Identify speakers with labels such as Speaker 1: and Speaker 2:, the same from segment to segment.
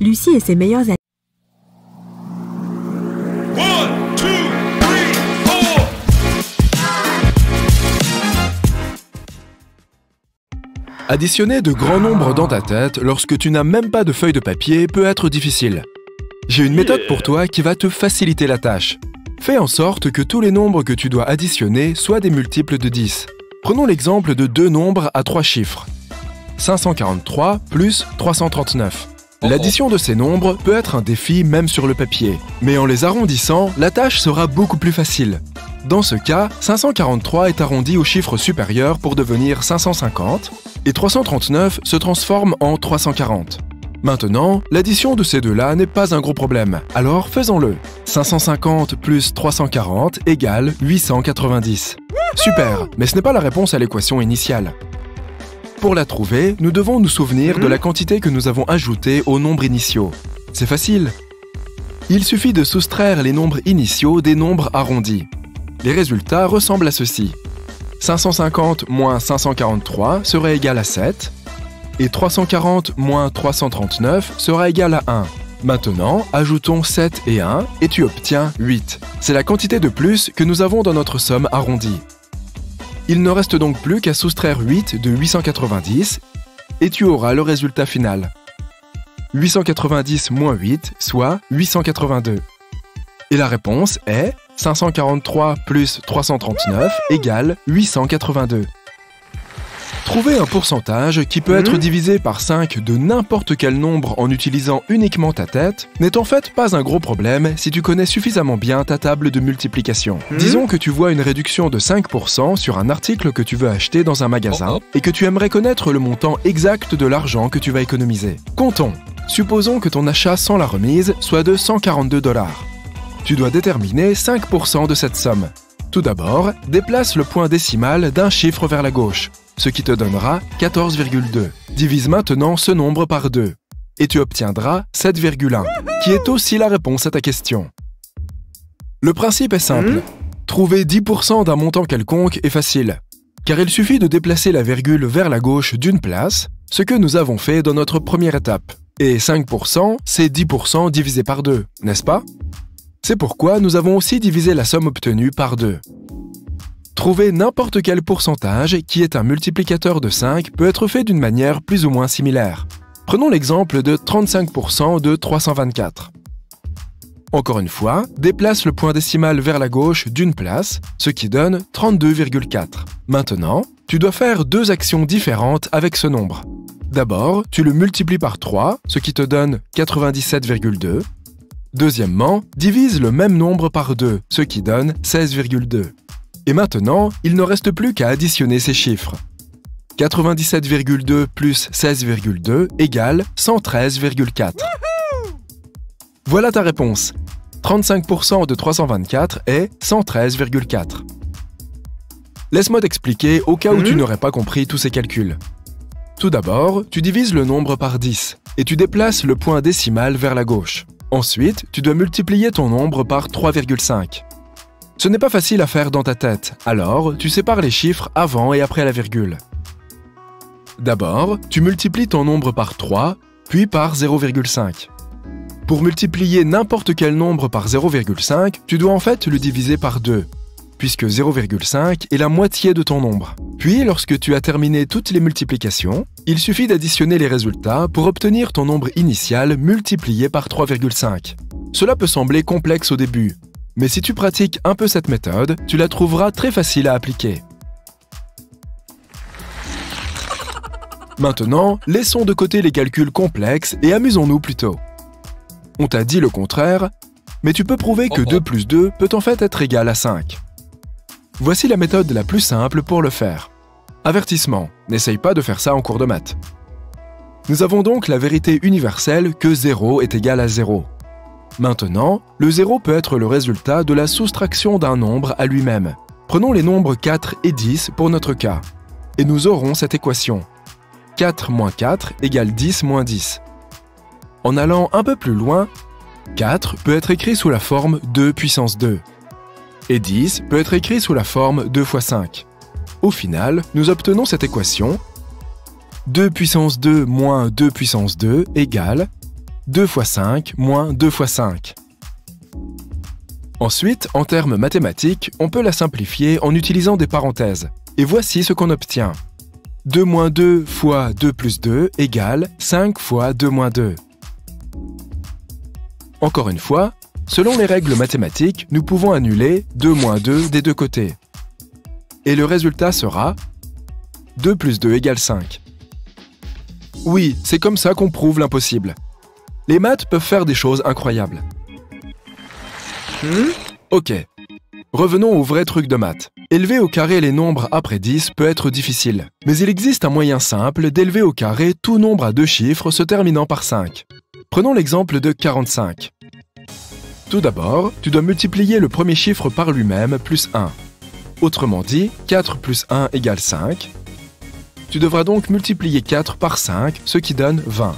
Speaker 1: Lucie et ses meilleurs amis.
Speaker 2: 1, 2, 3, 4.
Speaker 3: Additionner de grands nombres dans ta tête lorsque tu n'as même pas de feuille de papier peut être difficile. J'ai une méthode pour toi qui va te faciliter la tâche. Fais en sorte que tous les nombres que tu dois additionner soient des multiples de 10. Prenons l'exemple de deux nombres à 3 chiffres. 543 plus 339. L'addition de ces nombres peut être un défi même sur le papier, mais en les arrondissant, la tâche sera beaucoup plus facile. Dans ce cas, 543 est arrondi au chiffre supérieur pour devenir 550, et 339 se transforme en 340. Maintenant, l'addition de ces deux-là n'est pas un gros problème, alors faisons-le. 550 plus 340 égale 890. Super, mais ce n'est pas la réponse à l'équation initiale. Pour la trouver, nous devons nous souvenir de la quantité que nous avons ajoutée aux nombres initiaux. C'est facile. Il suffit de soustraire les nombres initiaux des nombres arrondis. Les résultats ressemblent à ceci. 550 moins 543 sera égal à 7, et 340 moins 339 sera égal à 1. Maintenant, ajoutons 7 et 1, et tu obtiens 8. C'est la quantité de plus que nous avons dans notre somme arrondie. Il ne reste donc plus qu'à soustraire 8 de 890, et tu auras le résultat final. 890 moins 8, soit 882. Et la réponse est 543 plus 339 égale 882. Trouver un pourcentage qui peut être divisé par 5 de n'importe quel nombre en utilisant uniquement ta tête n'est en fait pas un gros problème si tu connais suffisamment bien ta table de multiplication. Disons que tu vois une réduction de 5% sur un article que tu veux acheter dans un magasin et que tu aimerais connaître le montant exact de l'argent que tu vas économiser. Comptons. Supposons que ton achat sans la remise soit de 142 $. Tu dois déterminer 5% de cette somme. Tout d'abord, déplace le point décimal d'un chiffre vers la gauche, ce qui te donnera 14,2. Divise maintenant ce nombre par 2, et tu obtiendras 7,1, qui est aussi la réponse à ta question. Le principe est simple. Trouver 10% d'un montant quelconque est facile, car il suffit de déplacer la virgule vers la gauche d'une place, ce que nous avons fait dans notre première étape. Et 5%, c'est 10% divisé par 2, n'est-ce pas? C'est pourquoi nous avons aussi divisé la somme obtenue par 2. Trouver n'importe quel pourcentage qui est un multiplicateur de 5 peut être fait d'une manière plus ou moins similaire. Prenons l'exemple de 35% de 324. Encore une fois, déplace le point décimal vers la gauche d'une place, ce qui donne 32,4. Maintenant, tu dois faire deux actions différentes avec ce nombre. D'abord, tu le multiplies par 3, ce qui te donne 97,2. Deuxièmement, divise le même nombre par 2, ce qui donne 16,2. Et maintenant, il ne reste plus qu'à additionner ces chiffres. 97,2 plus 16,2 égale 113,4. Voilà ta réponse. 35% de 324 est 113,4. Laisse-moi t'expliquer au cas où tu n'aurais pas compris tous ces calculs. Tout d'abord, tu divises le nombre par 10 et tu déplaces le point décimal vers la gauche. Ensuite, tu dois multiplier ton nombre par 3,5. Ce n'est pas facile à faire dans ta tête, alors tu sépares les chiffres avant et après la virgule. D'abord, tu multiplies ton nombre par 3, puis par 0,5. Pour multiplier n'importe quel nombre par 0,5, tu dois en fait le diviser par 2, puisque 0,5 est la moitié de ton nombre. Puis, lorsque tu as terminé toutes les multiplications, il suffit d'additionner les résultats pour obtenir ton nombre initial multiplié par 3,5. Cela peut sembler complexe au début, mais si tu pratiques un peu cette méthode, tu la trouveras très facile à appliquer. Maintenant, laissons de côté les calculs complexes et amusons-nous plutôt. On t'a dit le contraire, mais tu peux prouver que 2 plus 2 peut en fait être égal à 5. Voici la méthode la plus simple pour le faire. Avertissement, n'essaye pas de faire ça en cours de maths. Nous avons donc la vérité universelle que 0 est égal à 0. Maintenant, le 0 peut être le résultat de la soustraction d'un nombre à lui-même. Prenons les nombres 4 et 10 pour notre cas, et nous aurons cette équation. 4 moins 4 égale 10 moins 10. En allant un peu plus loin, 4 peut être écrit sous la forme 2 puissance 2, et 10 peut être écrit sous la forme 2 fois 5. Au final, nous obtenons cette équation 2 puissance 2 moins 2 puissance 2 égale 2 fois 5 moins 2 fois 5. Ensuite, en termes mathématiques, on peut la simplifier en utilisant des parenthèses. Et voici ce qu'on obtient. 2 moins 2 fois 2 plus 2 égale 5 fois 2 moins 2. Encore une fois, selon les règles mathématiques, nous pouvons annuler 2 moins 2 des deux côtés. Et le résultat sera 2 plus 2 égale 5. Oui, c'est comme ça qu'on prouve l'impossible. Les maths peuvent faire des choses incroyables. Ok. Revenons au vrai truc de maths. Élever au carré les nombres après 10 peut être difficile. Mais il existe un moyen simple d'élever au carré tout nombre à deux chiffres se terminant par 5. Prenons l'exemple de 45. Tout d'abord, tu dois multiplier le premier chiffre par lui-même plus 1. Autrement dit, 4 plus 1 égale 5. Tu devras donc multiplier 4 par 5, ce qui donne 20.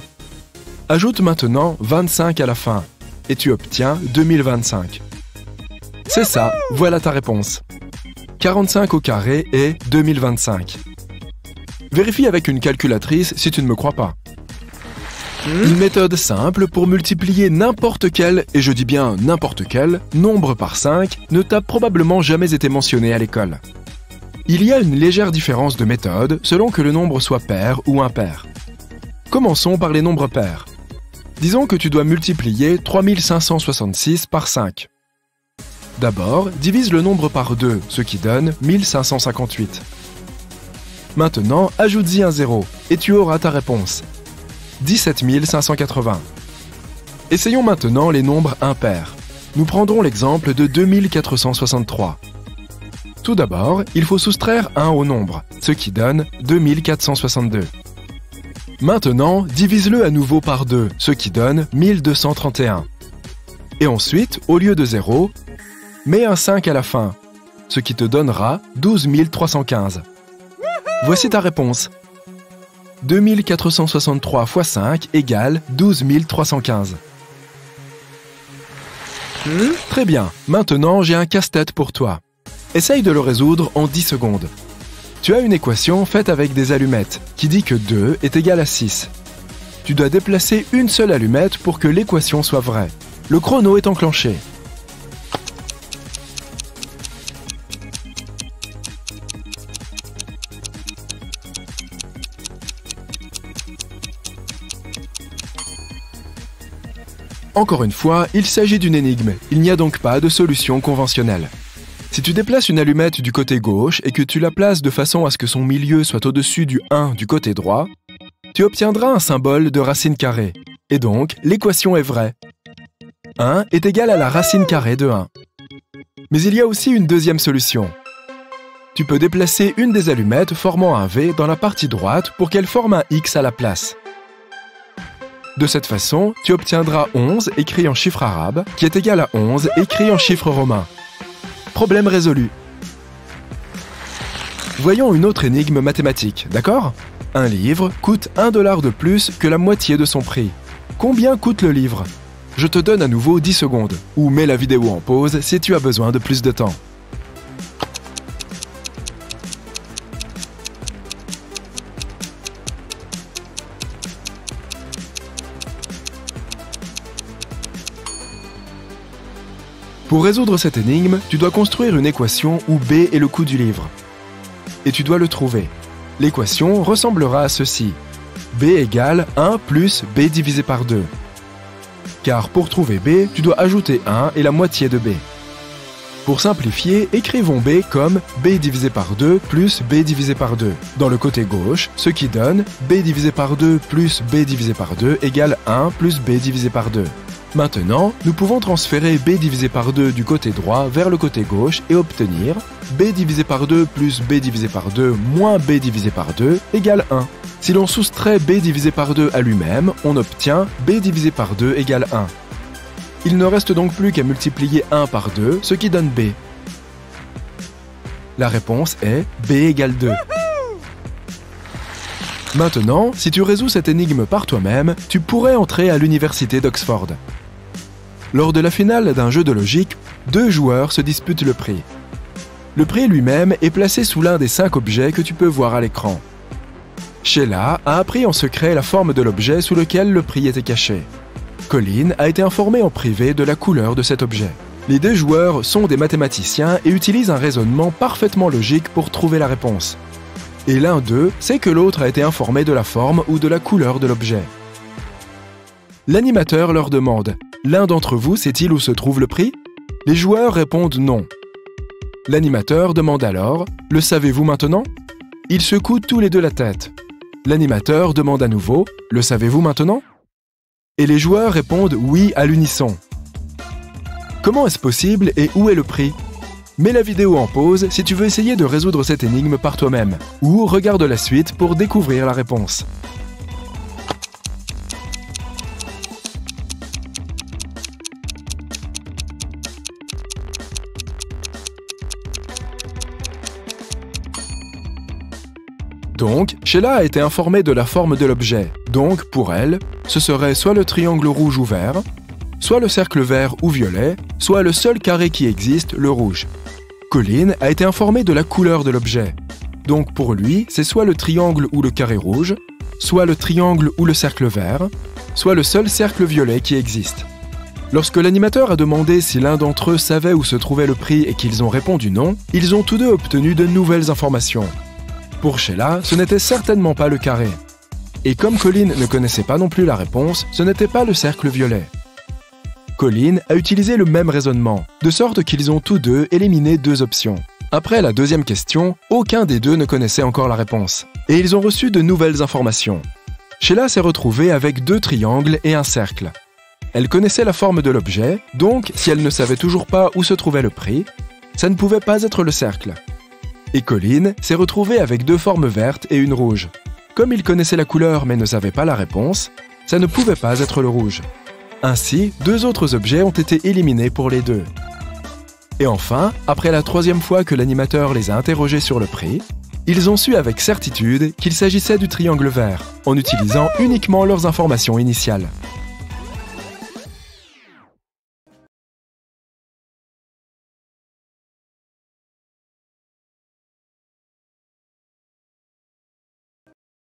Speaker 3: Ajoute maintenant 25 à la fin, et tu obtiens 2025. C'est ça, voilà ta réponse. 45 au carré est 2025. Vérifie avec une calculatrice si tu ne me crois pas. Une méthode simple pour multiplier n'importe quel, et je dis bien n'importe quel, nombre par 5 ne t'a probablement jamais été mentionné à l'école. Il y a une légère différence de méthode selon que le nombre soit pair ou impair. Commençons par les nombres pairs. Disons que tu dois multiplier 3566 par 5. D'abord, divise le nombre par 2, ce qui donne 1558. Maintenant, ajoute-y un 0, et tu auras ta réponse. 17 580. Essayons maintenant les nombres impairs. Nous prendrons l'exemple de 2463. Tout d'abord, il faut soustraire 1 au nombre, ce qui donne 2462. Maintenant, divise-le à nouveau par 2, ce qui donne 1231. Et ensuite, au lieu de 0, mets un 5 à la fin, ce qui te donnera 12 315. Voici ta réponse. 2463 fois 5 égale 12 315. Très bien, maintenant j'ai un casse-tête pour toi. Essaye de le résoudre en 10 secondes. Tu as une équation faite avec des allumettes qui dit que 2 est égal à 6. Tu dois déplacer une seule allumette pour que l'équation soit vraie. Le chrono est enclenché. Encore une fois, il s'agit d'une énigme, il n'y a donc pas de solution conventionnelle. Si tu déplaces une allumette du côté gauche et que tu la places de façon à ce que son milieu soit au-dessus du 1 du côté droit, tu obtiendras un symbole de racine carrée. Et donc, l'équation est vraie. 1 est égal à la racine carrée de 1. Mais il y a aussi une deuxième solution. Tu peux déplacer une des allumettes formant un V dans la partie droite pour qu'elle forme un X à la place. De cette façon, tu obtiendras 11 écrit en chiffre arabe, qui est égal à 11 écrit en chiffre romain. Problème résolu. Voyons une autre énigme mathématique, d'accord? Un livre coûte $1 de plus que la moitié de son prix. Combien coûte le livre? Je te donne à nouveau 10 secondes, ou mets la vidéo en pause si tu as besoin de plus de temps. Pour résoudre cette énigme, tu dois construire une équation où B est le coût du livre. Et tu dois le trouver. L'équation ressemblera à ceci. B égale 1 plus B divisé par 2. Car pour trouver B, tu dois ajouter 1 et la moitié de B. Pour simplifier, écrivons B comme B divisé par 2 plus B divisé par 2 dans le côté gauche, ce qui donne B divisé par 2 plus B divisé par 2 égale 1 plus B divisé par 2. Maintenant, nous pouvons transférer B divisé par 2 du côté droit vers le côté gauche et obtenir B divisé par 2 plus B divisé par 2 moins B divisé par 2 égale 1. Si l'on soustrait B divisé par 2 à lui-même, on obtient B divisé par 2 égale 1. Il ne reste donc plus qu'à multiplier 1 par 2, ce qui donne B. La réponse est B égale 2. Maintenant, si tu résous cette énigme par toi-même, tu pourrais entrer à l'université d'Oxford. Lors de la finale d'un jeu de logique, 2 joueurs se disputent le prix. Le prix lui-même est placé sous l'un des 5 objets que tu peux voir à l'écran. Sheila a appris en secret la forme de l'objet sous lequel le prix était caché. Colin a été informé en privé de la couleur de cet objet. Les deux joueurs sont des mathématiciens et utilisent un raisonnement parfaitement logique pour trouver la réponse. Et l'un d'eux sait que l'autre a été informé de la forme ou de la couleur de l'objet. L'animateur leur demande « L'un d'entre vous sait-il où se trouve le prix ?» Les joueurs répondent non. L'animateur demande alors « Le savez-vous maintenant ?» Ils secouent tous les deux la tête. L'animateur demande à nouveau « Le savez-vous maintenant ?» Et les joueurs répondent « Oui » à l'unisson. Comment est-ce possible et où est le prix? Mets la vidéo en pause si tu veux essayer de résoudre cette énigme par toi-même, ou regarde la suite pour découvrir la réponse. Donc, Sheila a été informée de la forme de l'objet. Donc, pour elle, ce serait soit le triangle rouge ou vert, soit le cercle vert ou violet, soit le seul carré qui existe, le rouge. Colin a été informé de la couleur de l'objet. Donc pour lui, c'est soit le triangle ou le carré rouge, soit le triangle ou le cercle vert, soit le seul cercle violet qui existe. Lorsque l'animateur a demandé si l'un d'entre eux savait où se trouvait le prix et qu'ils ont répondu non, ils ont tous deux obtenu de nouvelles informations. Pour Sheila, ce n'était certainement pas le carré. Et comme Colin ne connaissait pas non plus la réponse, ce n'était pas le cercle violet. Colin a utilisé le même raisonnement, de sorte qu'ils ont tous deux éliminé deux options. Après la deuxième question, aucun des deux ne connaissait encore la réponse. Et ils ont reçu de nouvelles informations. Sheila s'est retrouvée avec deux triangles et un cercle. Elle connaissait la forme de l'objet, donc si elle ne savait toujours pas où se trouvait le prix, ça ne pouvait pas être le cercle. Et Colin s'est retrouvé avec deux formes vertes et une rouge. Comme il connaissait la couleur mais ne savait pas la réponse, ça ne pouvait pas être le rouge. Ainsi, deux autres objets ont été éliminés pour les deux. Et enfin, après la troisième fois que l'animateur les a interrogés sur le prix, ils ont su avec certitude qu'il s'agissait du triangle vert, en utilisant uniquement leurs informations initiales.